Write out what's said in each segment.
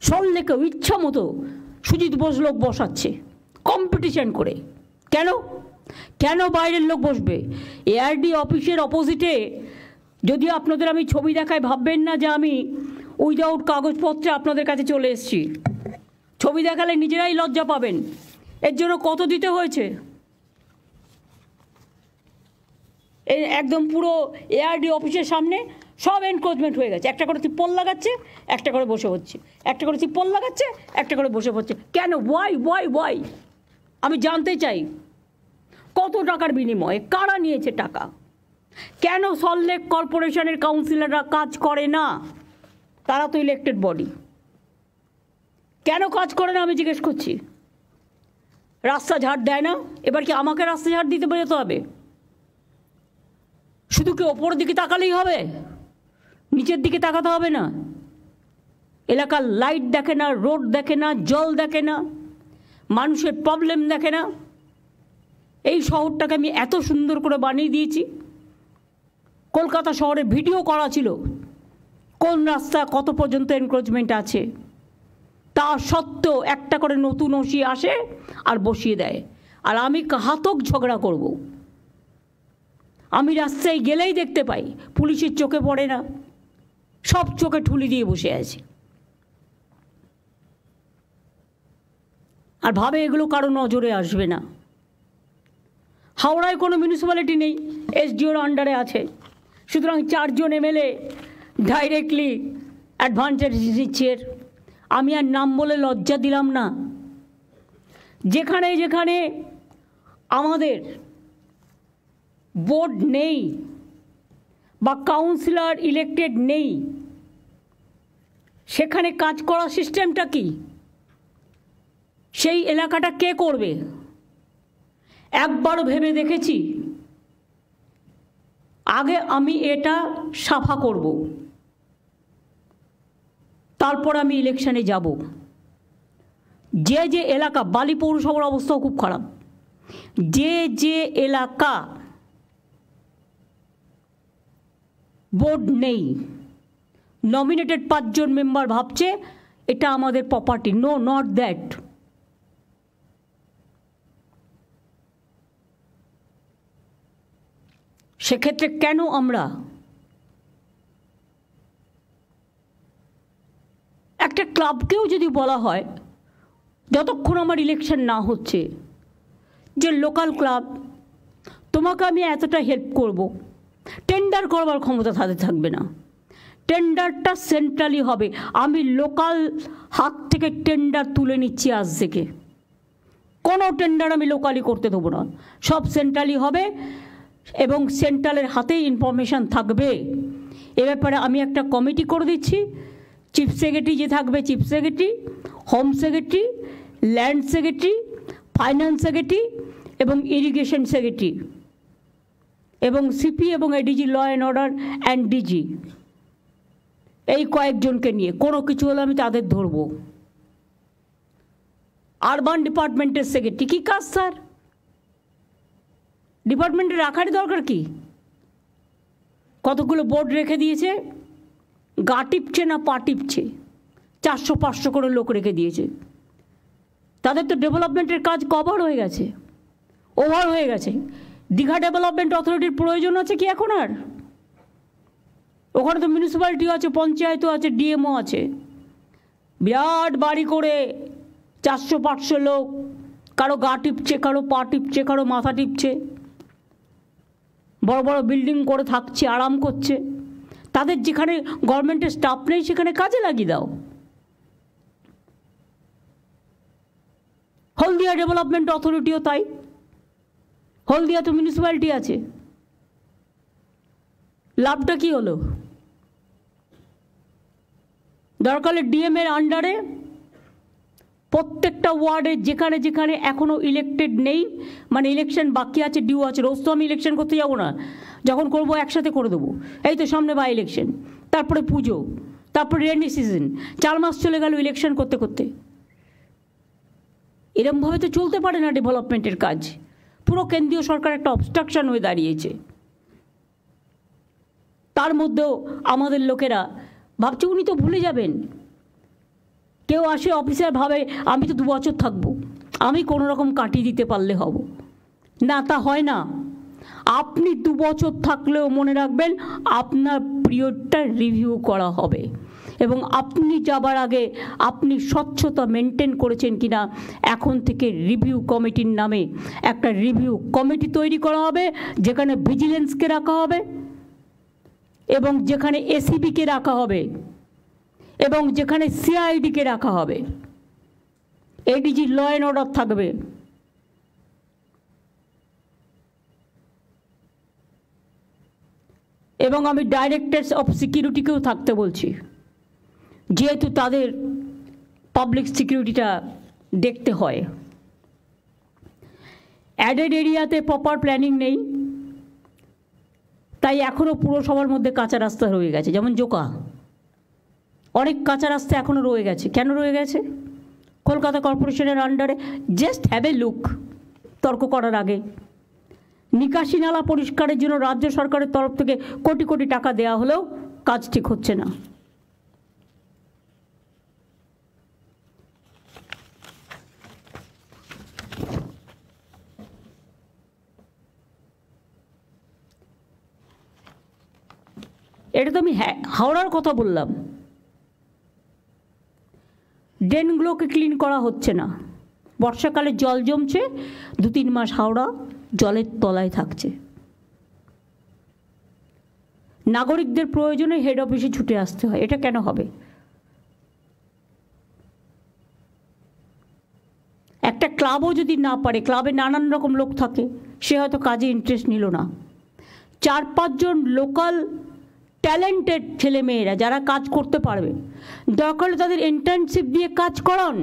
সল্লেকে ইচ্ছা মতো সুজিত বোস লোক বসাচ্ছে কম্পিটিশন করে। কেন কেন বাইরের লোক বসবে? এআরডি অফিসের অপোজিটে, যদি আপনাদের আমি ছবি দেখাই ভাববেন না যে আমি উইদাউট কাগজপত্রে আপনাদের কাছে চলে এসেছি। ছবি দেখালে নিজেরাই লজ্জা পাবেন। এর জন্য কত দিতে হয়েছে? এই একদম পুরো এআরডি অফিসের সামনে সব এনক্রোচমেন্ট হয়ে গেছে। একটা করে তিপ্পল লাগাচ্ছে, একটা করে বসে হচ্ছে, একটা করে তিপ্পল লাগাচ্ছে, একটা করে বসে হচ্ছে। কেন? ওয়াই? আমি জানতে চাই কত টাকার বিনিময়ে কারা নিয়েছে টাকা? কেন সল্টলেক কর্পোরেশনের কাউন্সিলররা কাজ করে না? তারা তো ইলেক্টেড বডি, কেন কাজ করে না আমি জিজ্ঞেস করছি। রাস্তা ঝাড় দেয় না? এবার কি আমাকে রাস্তা ঝাড় দিতে বেরোতে হবে? শুধু কি ওপরের দিকে তাকালেই হবে? নিচের দিকে তাকাতে হবে না? এলাকার লাইট দেখে না, রোড দেখে না, জল দেখে না, মানুষের প্রবলেম দেখে না? এই শহরটাকে আমি এত সুন্দর করে বানিয়ে দিয়েছি। কলকাতা শহরে ভিডিও করা ছিল কোন রাস্তা কত পর্যন্ত এনক্রোচমেন্ট আছে। তা সত্ত্বেও একটা করে নতুন ওসি আসে আর বসিয়ে দেয়। আর আমি ঘাতক ঝগড়া করব। আমি রাস্তায় গেলেই দেখতে পাই পুলিশের চোখে পড়ে না, সব চোখে ঠুলি দিয়ে বসে আছে আর ভাবে এগুলো কারো নজরে আসবে না। হাওড়ায় কোনো মিউনিসিপ্যালিটি নেই, এসডিওর আন্ডারে আছে, সুতরাং 4 জন এমএলএ ডাইরেক্টলি অ্যাডভান্টেজ নিচ্ছে। আমি আর নাম বলে লজ্জা দিলাম না। যেখানে যেখানে আমাদের বোর্ড নেই বা কাউন্সিলর ইলেক্টেড নেই, সেখানে কাজ করার সিস্টেমটা কি? সেই এলাকাটা কে করবে? একবারও ভেবে দেখেছি আগে আমি এটা সাফা করব, তারপর আমি ইলেকশনে যাব। যে যে এলাকা, বালি পৌরসভার অবস্থাও খুব খারাপ, যে যে এলাকা বোর্ড নেই, নমিনেটেড 5 জন মেম্বার ভাবছে এটা আমাদের প্রপার্টি। No, not that. সেক্ষেত্রে কেন আমরা একটা ক্লাবকেও যদি বলা হয় যতক্ষণ আমার ইলেকশন না হচ্ছে যে লোকাল ক্লাব, তোমাকে আমি এতটা হেল্প করব, টেন্ডার করবার ক্ষমতা তাদের থাকবে না। টেন্ডারটা সেন্ট্রালি হবে। আমি লোকাল হাত থেকে টেন্ডার তুলে নিচ্ছি আজ থেকে। কোনো টেন্ডার আমি লোকালি করতে দেবো না, সব সেন্ট্রালি হবে এবং সেন্ট্রালের হাতেই ইনফরমেশান থাকবে। এ ব্যাপারে আমি একটা কমিটি করে দিচ্ছি। চিফ সেক্রেটারি যে থাকবে, chief secretary, home secretary, land secretary, finance secretary এবং ইরিগেশন সেক্রেটারি এবং সিপি এবং ADG, law and order and DG, এই কয়েকজনকে নিয়ে কোনো কিছু হলে আমি তাদের ধরব। আরবান ডিপার্টমেন্টের সেক্রেটারি কী কাজ স্যার? ডিপার্টমেন্টে রাখারই দরকার কি? কতগুলো বোর্ড রেখে দিয়েছে, গা টিপছে না পা টিপছে, 400-500 করে লোক রেখে দিয়েছে। তাদের তো ডেভেলপমেন্টের কাজ কভার হয়ে গেছে, ওভার হয়ে গেছে। দীঘা ডেভেলপমেন্ট অথরিটির প্রয়োজন আছে কি এখন আর? ওখানে তো মিউনিসিপ্যালিটিও আছে, পঞ্চায়েতও আছে, ডিএমও আছে। বিরাট বাড়ি করে 400-500 লোক, কারো গা টিপছে, কারো পা টিপছে, কারো মাথা টিপছে, বড় বড় বিল্ডিং করে থাকছে, আরাম করছে। তাদের যেখানে গভর্নমেন্টের স্টাফ নেই সেখানে কাজে লাগিয়ে দাও। হলদিয়া ডেভেলপমেন্ট অথরিটিও তাই, হলদিয়া তো মিউনিসিপ্যালিটি আছে। লাভটা কি হলো? দরকার হলে ডিএমের আন্ডারে প্রত্যেকটা ওয়ার্ডে যেখানে যেখানে এখনও ইলেক্টেড নেই, মানে ইলেকশন বাকি আছে, ডিউ আছে, রোজ তো আমি ইলেকশন করতে যাবো না, যখন করবো একসাথে করে দেবো। এই তো সামনে বাই ইলেকশন, তারপরে পুজো, তারপরে রেনি সিজন, 4 মাস চলে গেল ইলেকশন করতে করতে। এরমভাবে তো চলতে পারে না ডেভেলপমেন্টের কাজ। পুরো কেন্দ্রীয় সরকার একটা অবস্ট্রাকশন হয়ে দাঁড়িয়েছে। তার মধ্যেও আমাদের লোকেরা ভাবছে উনি তো ভুলে যাবেন কেউ আসে অফিসার ভাবে আমি তো 2 বছর থাকবো, আমি কোনো রকম কাটিয়ে দিতে পারলে হব না, তা হয় না। আপনি 2 বছর থাকলেও মনে রাখবেন আপনার পিরিয়ডটা রিভিউ করা হবে, এবং আপনি যাবার আগে আপনি স্বচ্ছতা মেনটেন করেছেন কিনা এখন থেকে রিভিউ কমিটির নামে একটা রিভিউ কমিটি তৈরি করা হবে, যেখানে ভিজিলেন্সকে রাখা হবে এবং যেখানে এসিবিকে রাখা হবে এবং যেখানে সিআইডিকে রাখা হবে, এডিজি ল অ্যান্ড অর্ডার থাকবে। এবং আমি ডাইরেক্টরস অফ সিকিউরিটিকেও থাকতে বলছি, যেহেতু তাদের পাবলিক সিকিউরিটিটা দেখতে হয়। অ্যাডেড এরিয়াতে প্রপার প্ল্যানিং নেই, তাই এখনও পুরসভার মধ্যে কাঁচা রাস্তা রয়ে গেছে, যেমন জোকা অনেক কাঁচা রাস্তা এখনও রয়ে গেছে। কেন রয়ে গেছে? কলকাতা কর্পোরেশনের আন্ডারে। জাস্ট হ্যাভ এ লুক তর্ক করার আগে। নিকাশি নালা পরিষ্কারের জন্য রাজ্য সরকারের তরফ থেকে কোটি কোটি টাকা দেওয়া হলেও কাজ ঠিক হচ্ছে না। এটা তো আমি হাওড়ার কথা বললাম। ড্রেনগুলোকে ক্লিন করা হচ্ছে না, বর্ষাকালে জল জমছে, 2-3 মাস হাওড়া জলের তলায় থাকছে। নাগরিকদের প্রয়োজনে হেড অফিসে ছুটে আসতে হয়, এটা কেন হবে? একটা ক্লাবও যদি না পারে, ক্লাবে নানান রকম লোক থাকে, সে হয়তো কাজে ইন্টারেস্ট নিল না। 4-5 জন লোকাল ট্যালেন্টেড ছেলেমেয়েরা যারা কাজ করতে পারবে, দরকার হলে তাদের ইন্টার্নশিপ দিয়ে কাজ করান।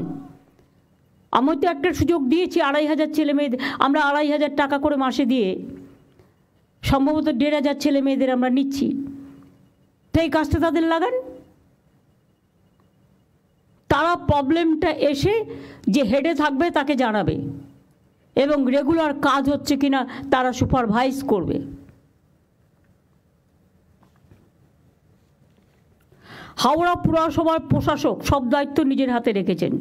আমি তো একটা সুযোগ দিয়েছি 2,500 ছেলে মেয়েদের, আমরা 2,500 টাকা করে মাসে দিয়ে সম্ভবত 1,500 ছেলে মেয়েদের আমরা নিচ্ছি। তো এই কাজটা তাদের লাগান, তারা প্রবলেমটা এসে যে হেডে থাকবে তাকে জানাবে এবং রেগুলার কাজ হচ্ছে কিনা তারা সুপারভাইজ করবে। হাওড়া পুরসভার প্রশাসক সব দায়িত্ব নিজের হাতে রেখেছেন,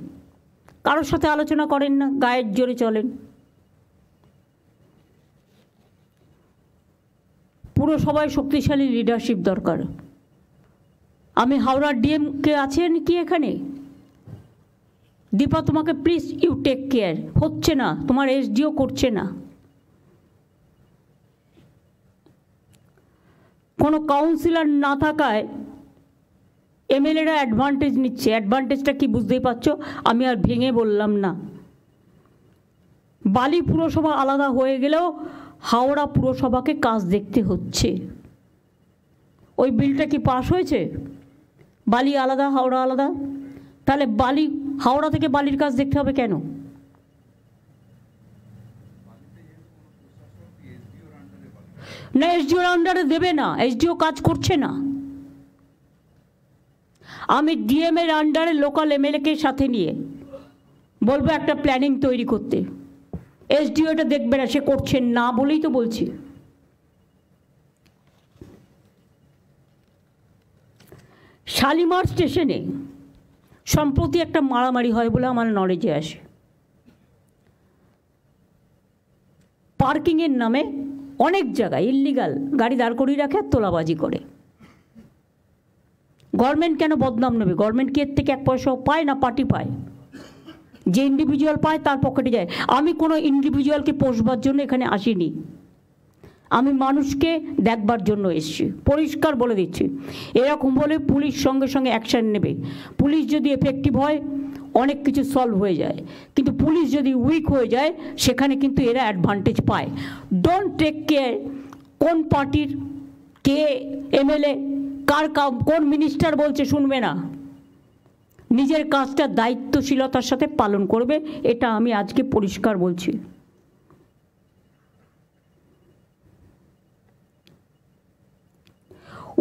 কারোর সাথে আলোচনা করেন না, গায়ের জোরে চলেন। পুরসভায় শক্তিশালী লিডারশিপ দরকার। আমি হাওড়ার ডিএম কে আছেন কি এখানে? দীপা, তোমাকে প্লিজ ইউ টেক কেয়ার। হচ্ছে না, তোমার এসডিও করছে না। কোনো কাউন্সিলর না থাকায় এমএলএরা অ্যাডভান্টেজ নিচ্ছে। অ্যাডভান্টেজটা কি বুঝতেই পারছো, আমি আর ভেঙে বললাম না। বালি পুরসভা আলাদা হয়ে গেলেও হাওড়া পুরসভাকে কাজ দেখতে হচ্ছে। ওই বিলটা কি পাস হয়েছে? বালি আলাদা, হাওড়া আলাদা, তাহলে বালি হাওড়া থেকে বালির কাজ দেখতে হবে কেন? না, এসডিওর আন্ডারে দেবে না, এসডিও কাজ করছে না। আমি ডিএম এর আন্ডারে লোকাল এমএলএকে সাথে নিয়ে বলবো একটা প্ল্যানিং তৈরি করতে। এসডিও এটা দেখবে না, সে করছেন না বলেই তো বলছি। শালিমার স্টেশনে সম্প্রতি একটা মারামারি হয় বলে আমার নলেজে আসে। পার্কিংয়ের নামে অনেক জায়গায় ইল্লিগাল গাড়ি দাঁড় করিয়ে রাখে আর তোলাবাজি করে। গভর্নমেন্ট কেন বদনাম নেবে? গভর্নমেন্ট কি এর থেকে 1 পয়সাও পায় না পার্টি পায়? যে ইন্ডিভিজুয়াল পায় তার পকেটে যায়। আমি কোনো ইন্ডিভিজুয়ালকে পোষবার জন্য এখানে আসিনি, আমি মানুষকে দেখবার জন্য এসেছি। পরিষ্কার বলে দিচ্ছি, এরকম বলে পুলিশ সঙ্গে সঙ্গে অ্যাকশান নেবে। পুলিশ যদি এফেক্টিভ হয় অনেক কিছু সলভ হয়ে যায়, কিন্তু পুলিশ যদি উইক হয়ে যায় সেখানে কিন্তু এরা অ্যাডভান্টেজ পায়। ডোন্ট টেক কেয়ার কোন পার্টির কে এমএলএ কার কোন মিনিস্টার বলছে শুনবে না, নিজের কাজটা দায়িত্বশীলতার সাথে পালন করবে। এটা আমি আজকে পরিষ্কার বলছি।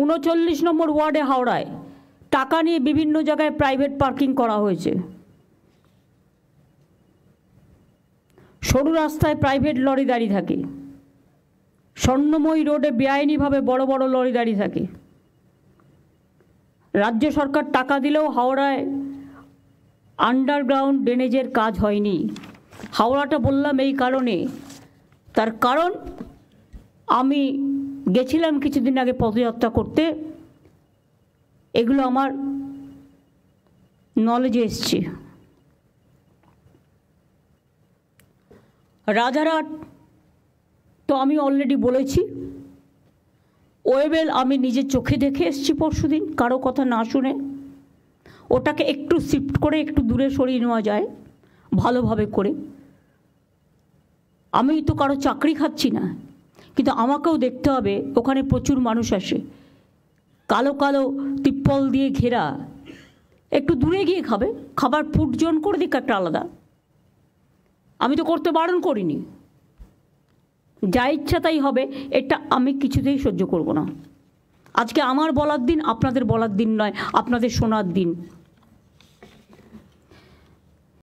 উনচল্লিশ নম্বর ওয়ার্ডে হাওড়ায় টাকা নিয়ে বিভিন্ন জায়গায় প্রাইভেট পার্কিং করা হয়েছে। সরু রাস্তায় প্রাইভেট লরি দাঁড়িয়ে থাকে, স্বর্ণময়ী রোডে বেআইনিভাবে বড় বড় লরি দাঁড়িয়ে থাকে। রাজ্য সরকার টাকা দিলেও হাওড়ায় আন্ডারগ্রাউন্ড ড্রেনেজের কাজ হয়নি। হাওড়াটা বললাম এই কারণে, তার কারণ আমি গেছিলাম কিছুদিন আগে পদযাত্রা করতে, এগুলো আমার নলেজে এসছে। রাজারহাট তো আমি অলরেডি বলেছি, ওয়েবেল আমি নিজের চোখে দেখে এসেছি পরশুদিন, কারো কথা না শুনে। ওটাকে একটু শিফট করে একটু দূরে সরিয়ে নেওয়া যায় ভালোভাবে করে। আমি তো কারো চাকরি খাচ্ছি না, কিন্তু আমাকেও দেখতে হবে ওখানে প্রচুর মানুষ আসে, কালো কালো তিপ্পল দিয়ে ঘেরা, একটু দূরে গিয়ে খাবে, খাবার ফুড জোন করে দিক একটা আলাদা। আমি তো করতে বারণ করিনি, যা ইচ্ছা তাই হবে, এটা আমি কিছুতেই সহ্য করব না। আজকে আমার বলার দিন, আপনাদের বলার দিন নয়, আপনাদের শোনার দিন।